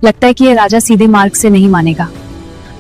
लगता है कि ये राजा सीधे मार्ग से नहीं मानेगा।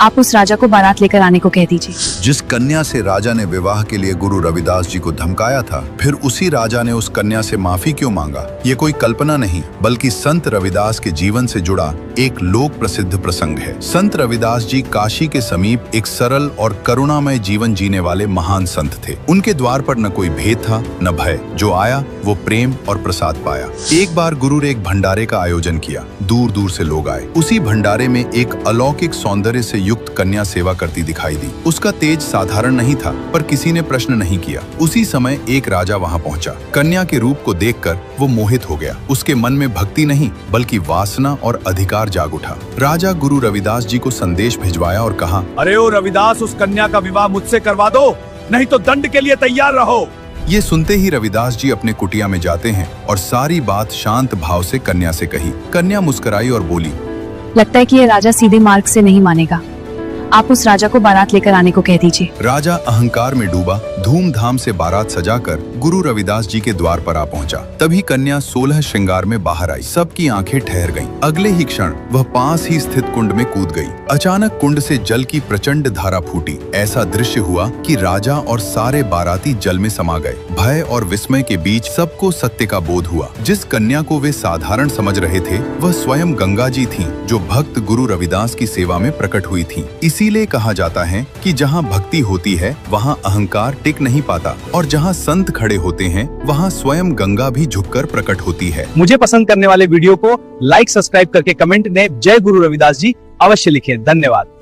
आप उस राजा को बारात लेकर आने को कह दीजिए। जिस कन्या से राजा ने विवाह के लिए गुरु रविदास जी को धमकाया था, फिर उसी राजा ने उस कन्या से माफी क्यों मांगा? ये कोई कल्पना नहीं, बल्कि संत रविदास के जीवन से जुड़ा एक लोक प्रसिद्ध प्रसंग है। संत रविदास जी काशी के समीप एक सरल और करुणामय जीवन जीने वाले महान संत थे। उनके द्वार पर न कोई भेद था, न भय। जो आया वो प्रेम और प्रसाद पाया। एक बार गुरु ने एक भंडारे का आयोजन किया। दूर दूर से लोग आए। उसी भंडारे में एक अलौकिक सौंदर्य से युक्त कन्या सेवा करती दिखाई दी। उसका तेज साधारण नहीं था, पर किसी ने प्रश्न नहीं किया। उसी समय एक राजा वहां पहुंचा। कन्या के रूप को देखकर वो मोहित हो गया। उसके मन में भक्ति नहीं, बल्कि वासना और अधिकार जाग उठा। राजा गुरु रविदास जी को संदेश भिजवाया और कहा, अरे ओ रविदास, उस कन्या का विवाह मुझसे करवा दो, नहीं तो दंड के लिए तैयार रहो। ये सुनते ही रविदास जी अपने कुटिया में जाते हैं और सारी बात शांत भाव से कन्या से कही। कन्या मुस्कुराई और बोली, लगता है कि ये राजा सीधे मार्ग से नहीं मानेगा। आप उस राजा को बारात लेकर आने को कह दीजिए। राजा अहंकार में डूबा धूमधाम से बारात सजाकर गुरु रविदास जी के द्वार पर आ पहुंचा। तभी कन्या 16 श्रृंगार में बाहर आई। सबकी आंखें ठहर गईं। अगले ही क्षण वह पास ही स्थित कुंड में कूद गई। अचानक कुंड से जल की प्रचंड धारा फूटी। ऐसा दृश्य हुआ कि राजा और सारे बाराती जल में समा गए। भय और विस्मय के बीच सबको सत्य का बोध हुआ। जिस कन्या को वे साधारण समझ रहे थे, वह स्वयं गंगा जी थीं, जो भक्त गुरु रविदास की सेवा में प्रकट हुई थीं। इसीलिए कहा जाता है कि जहाँ भक्ति होती है वहाँ अहंकार टिक नहीं पाता, और जहाँ संत खड़े होते हैं वहाँ स्वयं गंगा भी झुककर प्रकट होती है। मुझे पसंद करने वाले वीडियो को लाइक, सब्सक्राइब करके कमेंट में जय गुरु रविदास जी अवश्य लिखें। धन्यवाद।